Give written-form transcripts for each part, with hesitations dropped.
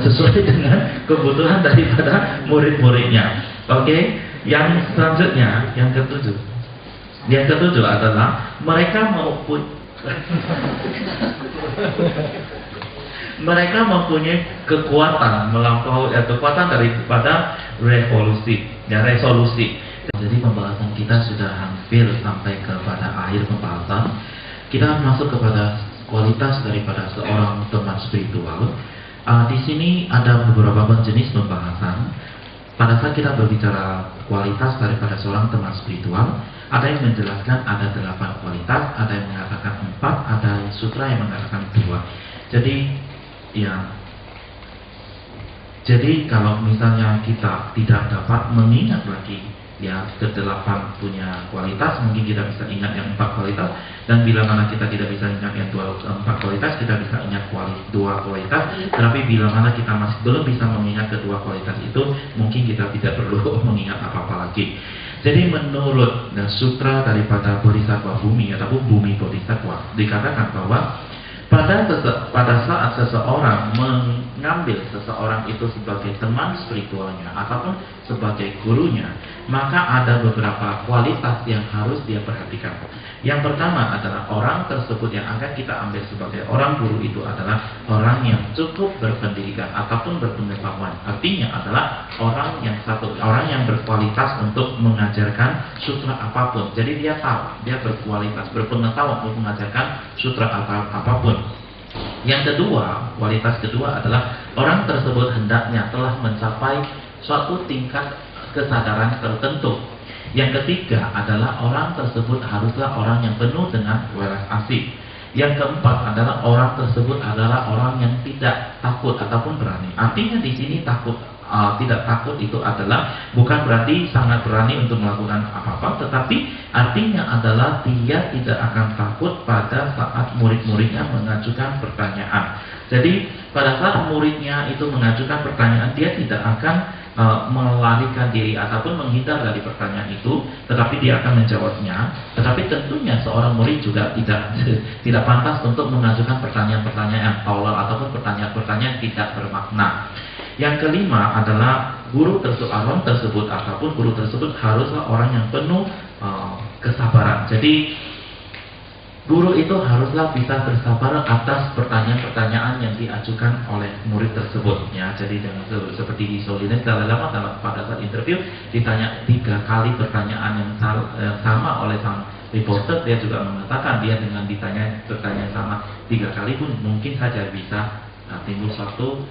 sesuai dengan kebutuhan daripada murid-muridnya. Oke, yang selanjutnya, yang ketujuh. Yang ketujuh adalah mereka mempunyai kekuatan kekuatan daripada resolusi. Jadi pembahasan kita sudah hampir sampai kepada akhir pembahasan. Kita masuk kepada kualitas daripada seorang teman spiritual. Di sini ada beberapa jenis pembahasan. Pada saat kita berbicara kualitas daripada seorang teman spiritual, ada yang menjelaskan ada 8 kualitas, ada yang mengatakan 4, ada sutra yang mengatakan 2. Jadi kalau misalnya kita tidak dapat mengingat lagi ke-8 punya kualitas, mungkin kita bisa ingat yang 4 kualitas, dan bila mana kita tidak bisa ingat yang 4 kualitas, kita bisa ingat 2 kualitas. Tetapi bila mana kita masih belum bisa mengingat kedua kualitas itu, mungkin kita tidak perlu mengingat apa-apa lagi. Jadi menurut sutra daripada Bodhisattva Bumi ataupun Bumi Bodhisattva, dikatakan bahwa pada saat seseorang mengambil seseorang itu sebagai teman spiritualnya ataupun sebagai gurunya, maka ada beberapa kualitas yang harus dia perhatikan. Yang pertama adalah orang tersebut yang akan kita ambil sebagai orang guru itu adalah orang yang cukup berpendidikan ataupun berpengetahuan. Artinya adalah orang yang berkualitas untuk mengajarkan sutra apapun. Jadi dia tahu, dia berkualitas, berpengetahuan untuk mengajarkan sutra apapun. Yang kedua, kualitas kedua adalah orang tersebut hendaknya telah mencapai suatu tingkat kesadaran tertentu. Yang ketiga adalah orang tersebut haruslah orang yang penuh dengan welas asih. Yang keempat adalah orang tersebut adalah orang yang tidak takut ataupun berani. Artinya di sini tidak takut itu adalah bukan berarti sangat berani untuk melakukan apa-apa, tetapi artinya adalah dia tidak akan takut pada saat murid-muridnya mengajukan pertanyaan. Jadi pada saat muridnya itu mengajukan pertanyaan, dia tidak akan melarikan diri ataupun menghindar dari pertanyaan itu, tetapi dia akan menjawabnya. Tetapi tentunya seorang murid juga tidak pantas untuk mengajukan pertanyaan-pertanyaan yang tolol ataupun pertanyaan-pertanyaan tidak bermakna. Yang kelima adalah guru tersebut ataupun guru tersebut haruslah orang yang penuh kesabaran. Jadi guru itu haruslah bisa bersabar atas pertanyaan-pertanyaan yang diajukan oleh murid tersebut. Jadi dengan seperti di Solides pada saat interview ditanya 3 kali pertanyaan yang sama oleh sang reporter, dia juga mengatakan dia dengan ditanya pertanyaan sama 3 kali pun mungkin saja bisa timbul suatu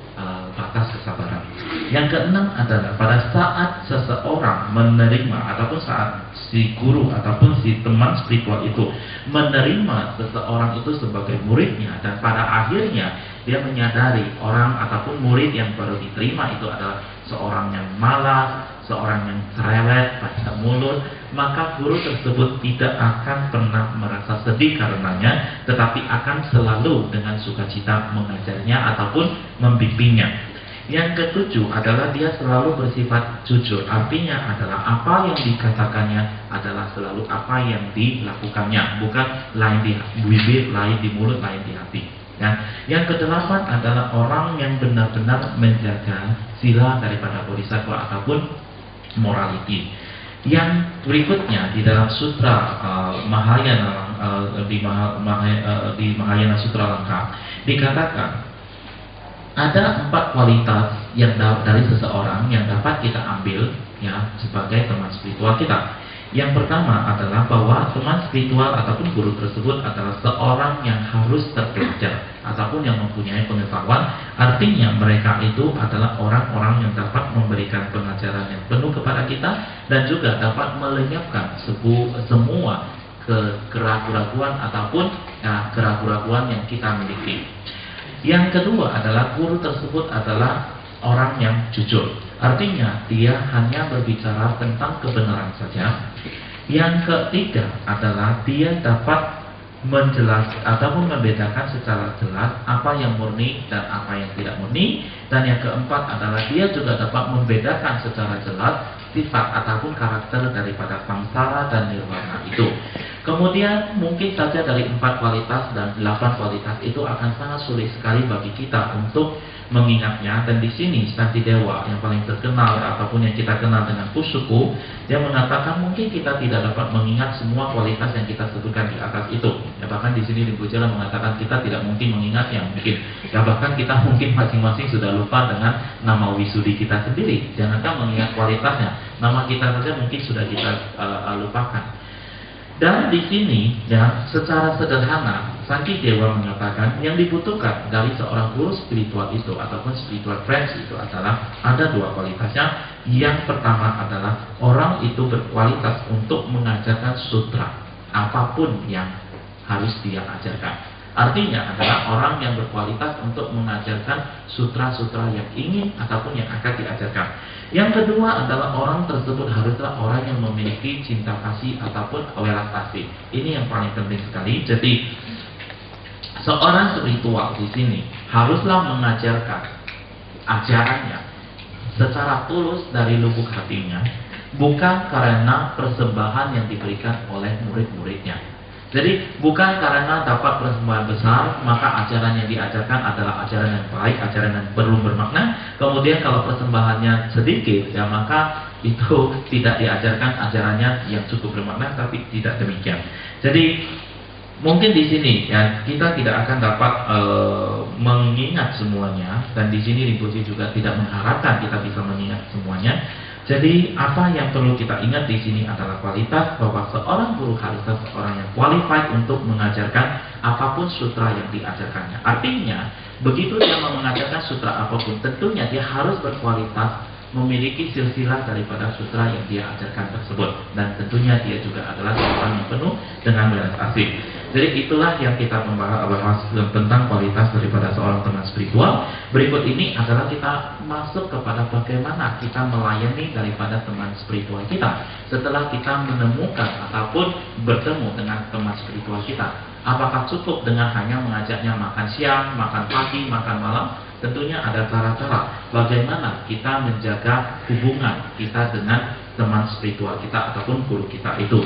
batas kesabaran. Yang keenam adalah pada saat seseorang menerima ataupun saat si guru ataupun si teman spiritual itu menerima seseorang itu sebagai muridnya, dan pada akhirnya dia menyadari orang ataupun murid yang baru diterima itu adalah seorang yang malas, seorang yang cerewet, pada mulut, maka guru tersebut tidak akan pernah merasa sedih karenanya, tetapi akan selalu dengan sukacita mengajarnya ataupun membimbingnya. Yang ketujuh adalah dia selalu bersifat jujur. Artinya adalah apa yang dikatakannya adalah selalu apa yang dilakukannya, bukan lain di bibir, lain di mulut, lain di hati. Yang kedelapan adalah orang yang benar-benar menjaga sila daripada bodhisattva ataupun morality. Yang berikutnya di dalam sutra Mahayana di Mahayana Sutra Lengkap dikatakan ada 4 kualitas yang dari seseorang yang dapat kita ambil sebagai teman spiritual kita. Yang pertama adalah bahwa teman spiritual ataupun guru tersebut adalah seorang yang harus terpelajar ataupun yang mempunyai pengetahuan. Artinya mereka itu adalah orang-orang yang dapat memberikan pengajaran yang penuh kepada kita dan juga dapat melenyapkan semua keraguan-keraguan ataupun keraguan-keraguan yang kita miliki. Yang kedua adalah guru tersebut adalah orang yang jujur. Artinya dia hanya berbicara tentang kebenaran saja. Yang ketiga adalah dia dapat menjelaskan ataupun membedakan secara jelas apa yang murni dan apa yang tidak murni. Dan yang keempat adalah dia juga dapat membedakan secara jelas sifat ataupun karakter daripada samsara dan nirvana itu. Kemudian mungkin saja dari 4 kualitas dan 8 kualitas itu akan sangat sulit sekali bagi kita untuk mengingatnya. Dan di sini Santidewa yang paling terkenal ataupun yang kita kenal dengan Kusuku, dia mengatakan mungkin kita tidak dapat mengingat semua kualitas yang kita sebutkan di atas itu. Ya, bahkan di sini Rinpoche mengatakan kita tidak mungkin mengingat yang mungkin. Ya, bahkan kita mungkin masing-masing sudah lupa dengan nama Wisudi kita sendiri. Jangankan mengingat kualitasnya, nama kita saja mungkin sudah kita lupakan. Dan di sini, ya, secara sederhana, Santidewa mengatakan yang dibutuhkan dari seorang guru spiritual itu ataupun spiritual friends itu adalah ada dua kualitasnya. Yang pertama adalah orang itu berkualitas untuk mengajarkan sutra, apapun yang harus dia ajarkan. Artinya adalah orang yang berkualitas untuk mengajarkan sutra-sutra yang ingin ataupun yang akan diajarkan. Yang kedua adalah orang tersebut haruslah orang yang memiliki cinta kasih ataupun welas asih. Ini yang paling penting sekali. Jadi seorang spiritual di sini haruslah mengajarkan ajarannya secara tulus dari lubuk hatinya, bukan karena persembahan yang diberikan oleh murid-muridnya. Jadi bukan karena dapat persembahan besar maka ajaran yang diajarkan adalah ajaran yang baik, ajaran yang perlu bermakna. Kemudian kalau persembahannya sedikit, ya maka itu tidak diajarkan ajarannya yang cukup bermakna, tapi tidak demikian. Jadi mungkin di sini ya kita tidak akan dapat mengingat semuanya, dan di sini Rinpoche juga tidak mengharapkan kita bisa mengingat semuanya. Jadi apa yang perlu kita ingat di sini adalah kualitas, bahwa seorang guru haruslah seorang yang qualified untuk mengajarkan apapun sutra yang diajarkannya. Artinya begitu dia mau mengajarkan sutra apapun, tentunya dia harus berkualitas, memiliki silsilah daripada sutra yang dia ajarkan tersebut, dan tentunya dia juga adalah seorang yang penuh dengan welas asih. Jadi itulah yang kita membahas tentang kualitas daripada seorang teman spiritual. Berikut ini adalah kita masuk kepada bagaimana kita melayani daripada teman spiritual kita setelah kita menemukan ataupun bertemu dengan teman spiritual kita. Apakah cukup dengan hanya mengajaknya makan siang, makan pagi, makan malam? Tentunya ada cara-cara bagaimana kita menjaga hubungan kita dengan teman spiritual kita ataupun guru kita itu.